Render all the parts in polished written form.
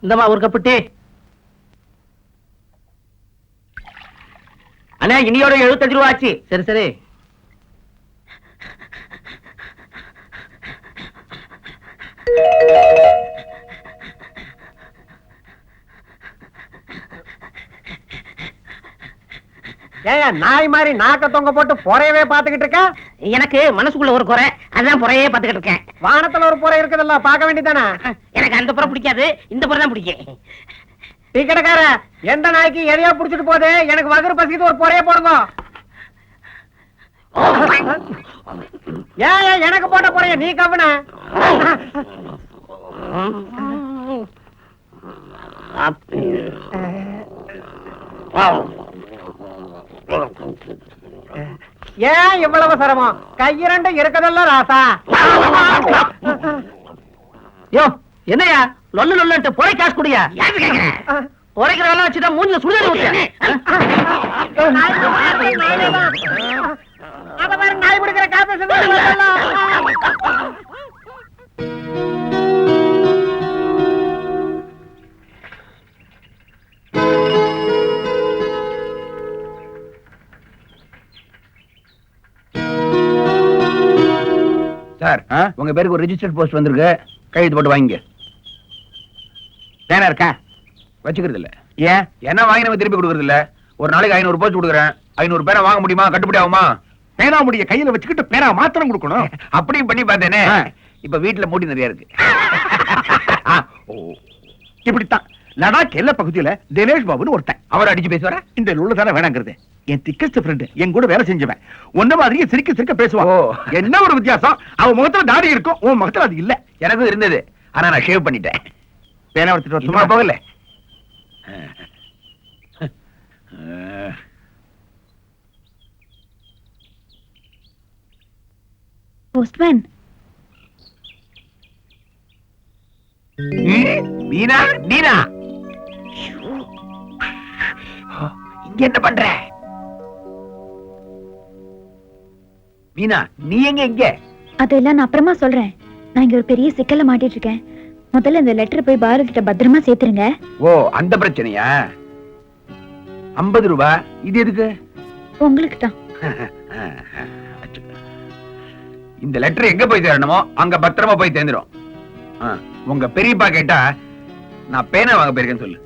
இந்தமா ஒரு cup tea. அண்ணா இனியோட 75 ரூபா ஆச்சு. சரி சரி. ஏன் நாய் மாதிரி நாக்க தொங்க போட்டு பொறையவே பாத்துக்கிட்டு இருக்க? எனக்கு மனசுக்குள்ள ஒரு குறை, அதான் புறையே பாத்துக்கிட்டு இருக்கேன். வானத்துல ஒரு பொறை இருக்குதுல்ல, பார்க்க வேண்டியதானே? எனக்கு அந்த புறம் பிடிக்காது, இந்த புறம் தான் பிடிக்கும். டீ கடைக்கார, எந்த நாய்க்கு எதையோ புடிச்சிட்டு போகுது, எனக்கு வகுறு பசிக்குது, ஒரு பொறைய போடுங்க. ஏன் எனக்கு போட்ட பொறைய நீ கவன? ஏன் இவ்வளவு சிரமம்? கையிரண்டு இருக்கதல்ல ராசா. யோ என்னையா லொல்லு லொல்லுன்ட்டு பொறை காசு குடியா? பொறைக்கிறவெல்லாம் வச்சுட்டா மூஞ்சில சுடுதண்ணி ஊத்தியா? அத பாரு, நாய் பிடிக்கிற காப்பி. சார், உங்க பேருக்கு ஒரு ரெஜிஸ்டர்ட் போஸ்ட் வந்திருக்கு, கையெழுத்து போட்டு வாங்கிங்க. பேனா இருக்கா? வச்சுக்கிறது இல்ல. ஏன் என்ன வாங்கி நம்ம திருப்பி கொடுக்கறது இல்ல? ஒரு நாளைக்கு 500 போஸ்ட் கொடுக்குறேன், 500 பேனா வாங்க முடியுமா? கட்டுப்படி ஆகுமா? பேனா முடிய கையில வச்சுக்கிட்டு பேனா மாத்திரம் கொடுக்கணும். அப்படியும் பண்ணி பார்த்தேனே, இப்ப வீட்டுல மூடி நிறைய இருக்கு. இப்படித்தான் லடாக் எல்ல பகுதியில தினேஷ் பாபுன்னு ஒருத்தன், அவர் அடிச்சு பேசுவார. இந்த உள்ள தானே வேணாங்கிறது. என் திக்கஸ்ட் ஃப்ரெண்ட், என் கூட வேலை செஞ்சவன், ஒன்ன மாதிரியே சிரிக்க சிரிக்க பேசுவான். என்ன ஒரு வித்தியாசம், அவன் முகத்துல தாடி இருக்கும், உன் முகத்துல அது இல்ல. எனக்கும் இருந்தது, ஆனா நான் ஷேவ் பண்ணிட்டேன். பேனா எடுத்துட்டு சும்மா போகல. போஸ்ட்மேன். மீனா, நீனா இங்க என்ன பண்ற? மீனா, நீ எங்க? இங்க அதெல்லாம் நான் அப்புறமா சொல்றேன். நான் இங்க ஒரு பெரிய சிக்கல்ல மாட்டிட்டு இருக்கேன். முதல்ல இந்த லெட்டர் போய் பாரத் கிட்ட பத்திரமா சேர்த்துருங்க. ஓ, அந்த பிரச்சனையா? 50 ரூபாய். இது எதுக்கு? உங்களுக்கு தான். இந்த லெட்டர் எங்க போய் சேரணுமோ அங்க பத்திரமா போய் சேர்ந்துரும். உங்க பெரியப்பா கேட்டா நான் பேனா வாங்க போயிருக்கேன்னு சொல்லு.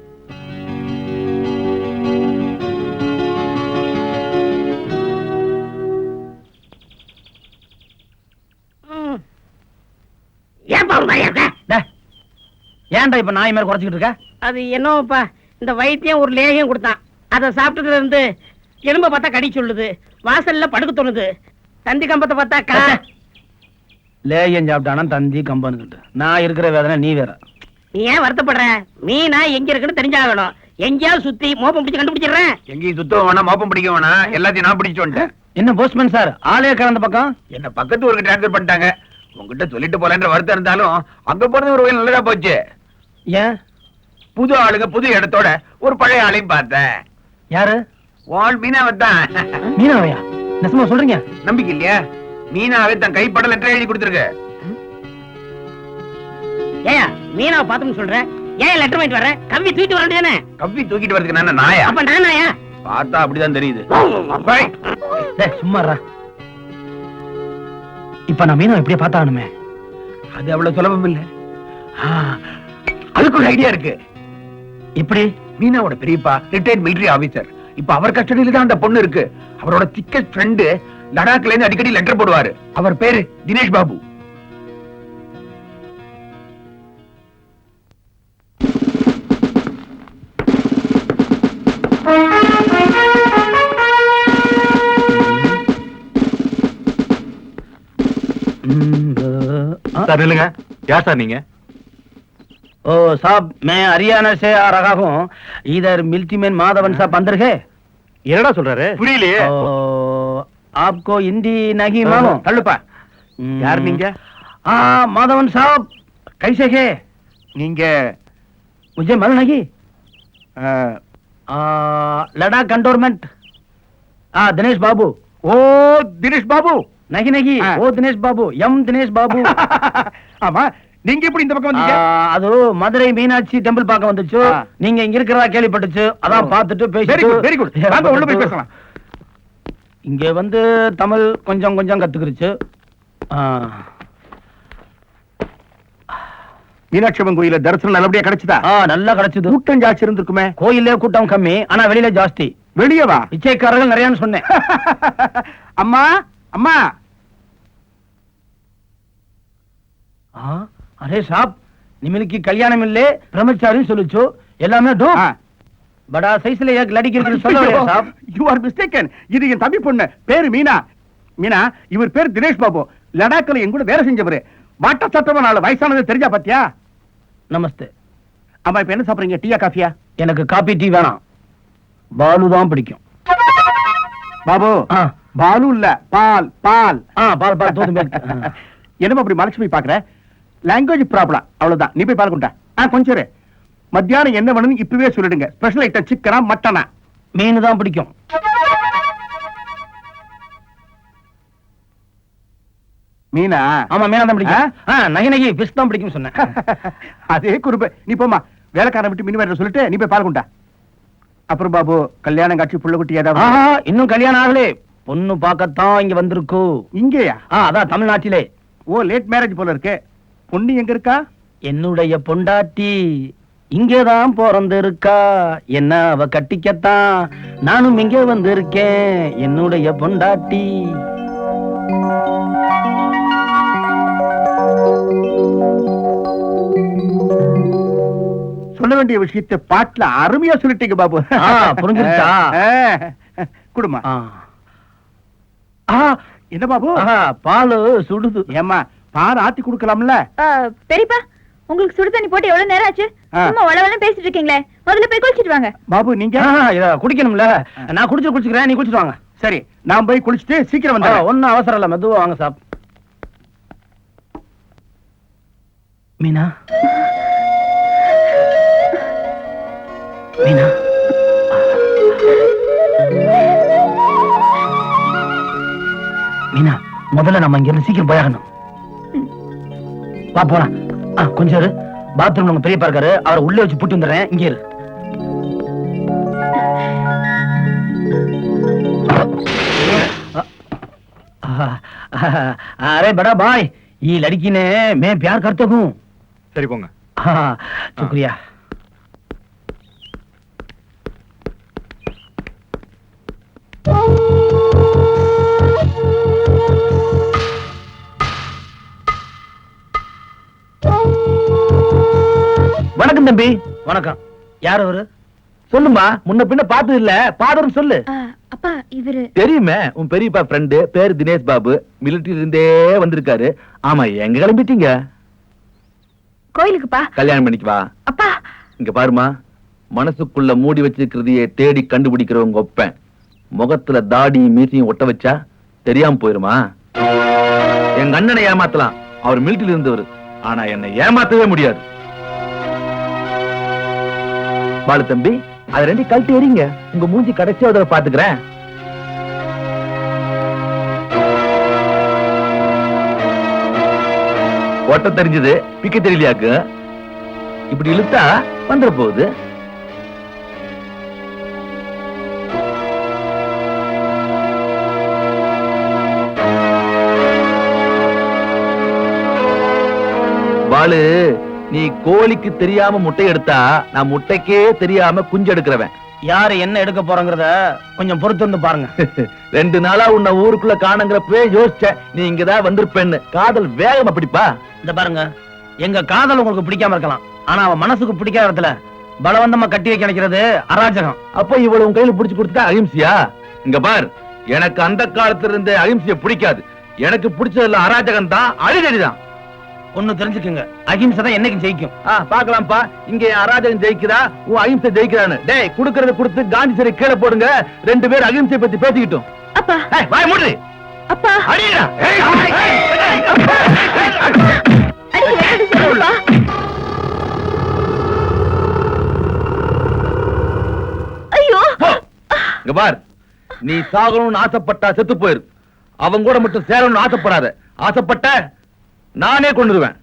ஏன்டா இப்ப நாய் மேல குறைச்சிட்டு இருக்க? அது என்னப்பா, இந்த வைத்தியம் ஒரு லேகியம் கொடுத்தான், அதை சாப்பிட்டதுல இருந்து எலும்ப பார்த்தா கடி சொல்லுது, வாசல்ல படுக்க தோணுது, தந்தி கம்பத்தை பார்த்தா லேகியம் சாப்பிட்டானா தந்தி கம்பன்னு. நான் இருக்கிற வேதனை நீ வேற. நீ ஏன் வருத்தப்படுற? மீனா எங்க இருக்குன்னு தெரிஞ்சாகணும். எங்கேயாவது சுத்தி மோப்பம் பிடிச்சு கண்டுபிடிச்சிடுறேன். எங்கேயும் சுத்தம் வேணா, மோப்பம் பிடிக்க வேணா, எல்லாத்தையும் நான் பிடிச்சு வந்துட்டேன். என்ன போஸ்ட்மேன் சார், ஆளே கலந்த பக்கம் என்ன பக்கத்து ஊருக்கு டிரான்ஸ்பர் பண்ணிட்டாங்க. உங்ககிட்ட சொல்லிட்டு போலன்ற வருத்தம் இருந்தாலும் அங்க போறது ஒரு வகையில் நல்லதா போச்சு. ஏன்? புது ஆளுங்க புது இடத்தோட ஒரு பழைய ஆளையும் பார்த்தேன். யாரு? வால் மீனாவை தான். மீனாவையா? நெசமா சொல்றீங்க? நம்பிக்கை இல்லையா? மீனாவே தன் கைப்பட லெட்டர் எழுதி கொடுத்துருக்கு. ஏயா மீனாவை பார்த்தோம்னு சொல்ற, ஏன் லெட்டர் வாங்கிட்டு வர? கவ்வி தூக்கிட்டு வர வேண்டியதானே? கவ்வி தூக்கிட்டு வரதுக்கு நான் நாயா? அப்ப நான் நாயா? பார்த்தா அப்படிதான் தெரியுது. சும்மா இப்ப நான் மீனாவை இப்படியே பார்த்தானுமே. அது அவ்வளவு சுலபம் இல்ல. அதுக்கு ஒரு ஐடியா இருக்கு. இப்படி மீனாவோட பெரியப்பா ரிட்டையர்ட் மிலிட்டரி ஆபீசர். இப்ப அவர் கஸ்டடியில தான் அந்த பொண்ணு இருக்கு. அவரோட திக்கஸ்ட் ஃப்ரெண்டு லடாக்ல இருந்து அடிக்கடி லெட்டர் போடுவாரு. அவர் பேரு தினேஷ் பாபு. சார் இல்லங்க, யார் சார் நீங்க? ओ साहब, मैं हरियाणा से आ रहा हूँ. इधर मिल्टी मैन माधवन साहब अंदर है. என்னடா சொல்றாரு? புரியலையே. आपको हिंदी नहीं मालूम? தள்ளுப்பா. யார் நீங்க? माधवन साहब कैसे है? நீங்க मुझे मालूम नहीं. लड़ाक कंटोनमेंट. दिनेश बाबू. ஓ தினேஷ் பாபு. नहीं नहीं, वो दिनेश बाबू, यम दिनेश बाबू. ஆமா, நீங்க எப்படி இந்த பக்கம் வந்தீங்க? அது மதுரை மீனாட்சி டெம்பிள் பார்க்க வந்துச்சு. நீங்க இங்க இருக்கிறதா கேள்விப்பட்டுச்சு. அதான் பார்த்துட்டு வெரி குட் வெரி குட். வாங்க உள்ள போய் பேசலாம். இங்க வந்து தமிழ் கொஞ்சம் கொஞ்சம் கத்துக்கிருச்சு. மீனாட்சி அம்மன் கோயில தரிசனம் நல்லபடியா கிடைச்சதா? நல்லா கிடைச்சது. கூட்டம் ஜாஸ்தி இருந்திருக்குமே. கோயிலே கூட்டம் கம்மி, ஆனா வெளியில ஜாஸ்தி. வெளியே வா. பிச்சைக்காரர்கள் நிறையான்னு சொன்னேன். அம்மா அம்மா. அரே சாப், நிமிலுக்கு கல்யாணம் இல்லே, பிரம்மச்சாரின்னு சொல்லுச்சு. எல்லாமே டூ படா சைஸ்ல ஏக் லடிக்கு இருக்குன்னு சொல்லவே சாப். You are mistaken. இது என் தம்பி பொண்ணு, பேரு மீனா. மீனா, இவர் பேர் தினேஷ் பாபு. லடாக்ல என் கூட வேலை செஞ்சவரு. வாட்ட சட்டமா 4 வயசானது தெரிஞ்சா பாத்தியா? நமஸ்தே. அம்மா இப்ப என்ன சாப்பிடுறீங்க, டீயா காஃபியா? எனக்கு காபி டீ வேணாம், பாலு தான் பிடிக்கும். பாபு பாலு இல்ல, பால் பால். பால் பால் தோது மேல். என்னமா அப்படி மறைச்சு போய் பாக்குற? லாங்குவேஜ் ப்ராப்ளம், அவ்வளவுதான். நீ போய் பால் கொண்டா. கொஞ்சம் இரு. மத்தியானம் என்ன வேணும்னு இப்பவே சொல்லிடுங்க. ஸ்பெஷல் ஐட்டம் சிக்கனா மட்டனா? மீன் தான் பிடிக்கும். மீனா? ஆமா மீனா தான் பிடிக்கும். நகை நகை ஃபிஷ் தான் பிடிக்கும் சொன்னேன். அதே குறும்பு. நீ போமா, வேலைக்காரன் விட்டு மீன் வேற சொல்லிட்டு நீ போய் பால் கொண்டா. அப்புறம் பாபு, கல்யாணம் காட்சி புள்ள குட்டி ஏதாவது? இன்னும் கல்யாணம் ஆகலே. பொண்ணு பார்க்கத்தான் இங்க வந்திருக்கு. இங்கேயா? அதான் தமிழ்நாட்டிலே. ஓ, லேட் மேரேஜ் போல இருக்கு. பொண்ணு எங்க இருக்கா? என்னுடைய பொண்டாட்டி இங்கேதான் பிறந்து இருக்கா. என்ன அவ கட்டிக்கத்தான் நானும் இங்கே வந்து இருக்கேன். என்னுடைய பொண்டாட்டி. சொல்ல வேண்டிய விஷயத்தை பாட்டுல அருமையா சொல்லிட்டீங்க பாபு. புரிஞ்சுச்சா? குடுமா. என்ன பாபு? பால் சுடுது. ஏமா, பால் ஆத்தி குடுக்கலாம்ல? பெரியப்பா, உங்களுக்கு சுடு தண்ணி போட்டு எவ்வளவு நேரம் ஆச்சு? சும்மா வளவளன்னு பேசிட்டு இருக்கீங்களே, முதல்ல போய் குளிச்சிட்டு வாங்க. பாபு நீங்க குடிக்கணும்ல. நான் குடிச்சுக்கிறேன், நீ குடிச்சிட்டு வாங்க. சரி, நான் போய் குளிச்சுட்டு சீக்கிரம் வந்தேன். ஒன்னும் அவசரம் இல்ல, மெதுவா வாங்க சாப். மீனா மீனா மீனா, முதல்ல நம்ம இங்க இருந்து சீக்கிரம் போயாகணும். வா போலாம். கொஞ்சம் இரு. பாத்ரூம் நம்ம பெரியப்பா இருக்காரு, அவரை உள்ளே வச்சு பூட்டி வந்துடுறேன். இங்க இரு. अरे बड़ा भाई, ये लड़की ने मैं प्यार करता हूँ. சரி போங்க. शुक्रिया. வணக்கம் தம்பி. வணக்கம். யார் அவரு? சொல்லுமா. முன்ன பின்ன பார்த்தது இல்ல, பாதரும் சொல்லு. அப்பா, இவரு தெரியுமே, உன் பெரியப்பா ஃப்ரெண்டு, பேரு தினேஷ் பாபு. மிலிட்டரியில இருந்தே வந்திருக்காரு. ஆமா, எங்க கிளம்பிட்டீங்க? கோயிலுக்குப்பா. கல்யாணம் பண்ணிக்கு வா. அப்பா, இங்க பாருமா, மனசுக்குள்ள மூடி வச்சிருக்கிறதையே தேடி கண்டுபிடிக்கிறவங்க ஒப்பேன். முகத்துல தாடி மீசையும் ஒட்ட வச்சா தெரியாம போயிருமா? எங்க அண்ணனை ஏமாத்தலாம், அவர் மிலிட்டரியில இருந்தவர். ஆனா என்னை ஏமாத்தவே முடியாது. பாலு தம்பி, அது 2 கழட்டி எறிங்க. உங்க மூஞ்சி கடைசியா அதை பாத்துக்கிறேன். ஒட்ட தெரிஞ்சது, பிக்க தெரியலையாக்கு. இப்படி இழுத்தா வந்துட போகுது. பாலு, நீ கோழிக்கு தெரியாம முட்டை எடுத்தா, நான் முட்டைக்கே தெரியாம குஞ்சு எடுக்கிறவன். யாரு என்ன எடுக்க போறங்கிறத கொஞ்சம் பொறுத்து வந்து பாருங்க. 2 நாளா உன்னை ஊருக்குள்ள காணுங்கிறப்பவே யோசிச்சேன், நீ இங்கதான் வந்திருப்பேன்னு. காதல் வேகம் அப்படிப்பா. இந்த பாருங்க, எங்க காதல் உங்களுக்கு பிடிக்காம இருக்கலாம், ஆனா அவன் மனசுக்கு பிடிக்காத இடத்துல பலவந்தமா கட்டி வைக்க நினைக்கிறது அராஜகம். அப்ப இவ்வளவு உன் கையில புடிச்சு கொடுத்துட்டா அகிம்சையா? இங்க பார், எனக்கு அந்த காலத்துல இருந்து அகிம்சையை பிடிக்காது. எனக்கு பிடிச்சதுல அராஜகம் தான், அழிதடிதான். ஒண்ணு தெரிஞ்சுக்குங்க, அகிம்சை தான் என்னைக்கும் ஜெயிக்கும். பாக்கலாம்ப்பா, இங்க அராஜகம் ஜெயிக்கிறா, உன் அகிம்சை ஜெயிக்கிறான்னு. டேய், குடுக்கறத கொடுத்து காந்தி சிறை கீழே போடுங்க. 2 பேர் அகிம்சை பத்தி பேசிக்கிட்டோம். அப்பா, வாய் மூடு. அப்பா, அடிடா. ஐயோ, இங்க பார், நீ சாகணும்னு ஆசைப்பட்டா செத்து போயிரு. அவங்க கூட மட்டும் சேரணும்னு ஆசைப்படாத. ஆசைப்பட்ட நானே கொண்டுருவேன்.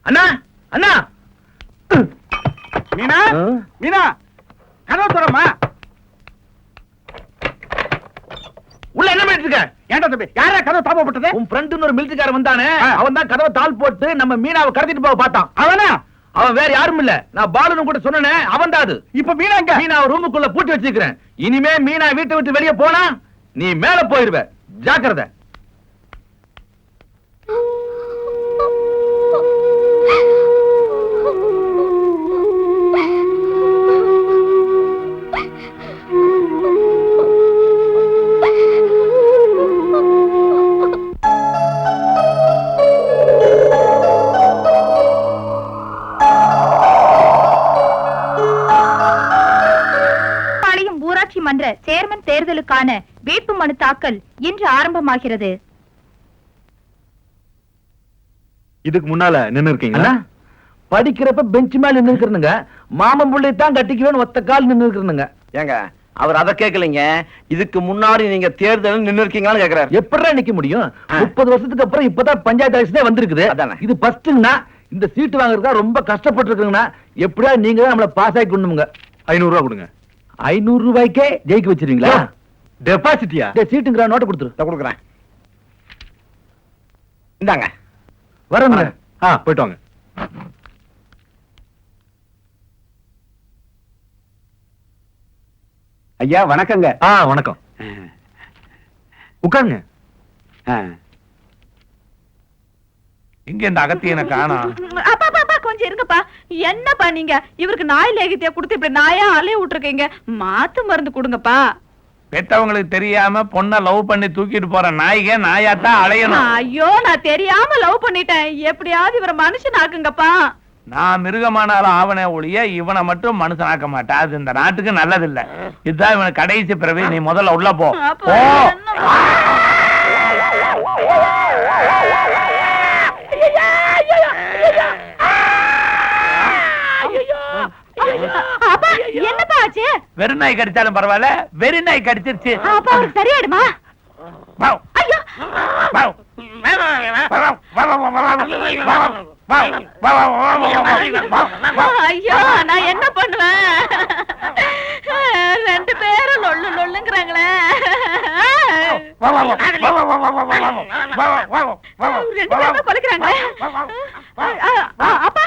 அண்ணா அண்ணா மீனா மீனா கதவு திறம்மா. உள்ள என்ன பண்ணிட்டு இருக்க? ஏன்டா தம்பி யாரா கதவு தாப்பப்பட்டது? உன் ஃப்ரெண்ட் ஒரு மிலிட்டரிக்காரன் வந்தானே, ஆ. அவன் தான் கதவை தாள் போட்டு நம்ம மீனாவை கடத்திட்டு போக பார்த்தான். அவனா? அவன் வேற யாரும் இல்ல, நான் பாலுன்னு கூட சொன்னனே அவன் தான் அது. இப்ப மீனா எங்க? மீனா ரூமுக்குள்ள பூட்டி வச்சிருக்கிறேன். இனிமே மீனா வீட்டை விட்டு வெளியே போனா நீ மேல போயிருவ, ஜாக்கிரதை. பாளையம் ஊராட்சி மன்ற சேர்மன் தேர்தலுக்கான வேட்பு மனு தாக்கல் இன்று ஆரம்பமாகிறது. இதுக்கு முன்னால நின்னு இருக்கீங்களா? அண்ணா, படிக்கிறப்ப பெஞ்ச் மேல நின்னு இருக்கிறனுங்க, மாமன் புள்ளை தான் கட்டிக்குவேன்னு ஒத்த கால் நின்னு இருக்கிறனுங்க. ஏங்க அவர் அத கேட்கலீங்க, இதுக்கு முன்னாடி நீங்க தேர்தல் நின்னு இருக்கீங்களான்னு கேக்குறாரு. எப்படிடா நிக்க முடியும்? 30 வருஷத்துக்கு அப்புறம் இப்பதான் பஞ்சாயத்து எலெக்ஷனே வந்திருக்குது. அதானே. இது ஃபர்ஸ்ட்னா இந்த சீட் வாங்குறதுக்கு ரொம்ப கஷ்டப்பட்டு இருக்கீங்கன்னா எப்படியா நீங்க தான் நம்மள பாஸ் ஆகி கொண்டுங்க. 500 ரூபாய் கொடுங்க. 500 ரூபாய்க்கே ஜெயிக்க வச்சிருவீங்களா? டெபாசிட்டியா? டேய், சீட்டுங்கிற நோட்டை கொடுத்துரு. இத கொடுக்குறேன், இந்தாங்க. வரேங்க. போயிட்டு வாங்க. ஐயா வணக்கங்க. வணக்கம். உட்காருங்க. இங்க இந்த அகத்தியனை காணோம். அப்பா அப்பா, அப்பா கொஞ்சம் இருங்கப்பா. என்னப்பா நீங்க இவருக்கு நாய் லேகியத்தையா கொடுத்து இப்படி நாயா அலைய விட்டுருக்கீங்க? மாத்து மருந்து கொடுங்கப்பா. பெத்தவங்களுக்கு தெரியாம பொண்ண லவ் பண்ணி தூக்கிட்டு போற நாய்க நாயாத்தான் அலையணும். ஐயோ, நான் தெரியாம லவ் பண்ணிட்டேன். எப்படியாவது இவரை மனுஷன் ஆக்குங்கப்பா. நான் மிருகமானாலும் ஆவணே ஒழிய இவனை மட்டும் மனுஷனாக்க மாட்டேன். அது இந்த நாட்டுக்கு நல்லது இல்ல. இதுதான் இவனுக்கு கடைசி பிறவி. நீ முதல்ல உள்ள போ. அப்பா, போ. அப்பா, என்னப்பா ஆச்சு? வெறும் நாய் கடிச்சாலும் பரவாயில்ல, வெறி நாய் கடிச்சிருச்சு. அப்பா, அவனுக்கு சரியாயிடுமா? வாவ். ஐயோ, வாவ். ஐயோ, நான் என்ன பண்ணுவேன்? 2 பேரும் லொள்ளு லொள்ளுங்கிறாங்களே. 2 பேரும் கொலைக்கிறாங்களே. அப்பா,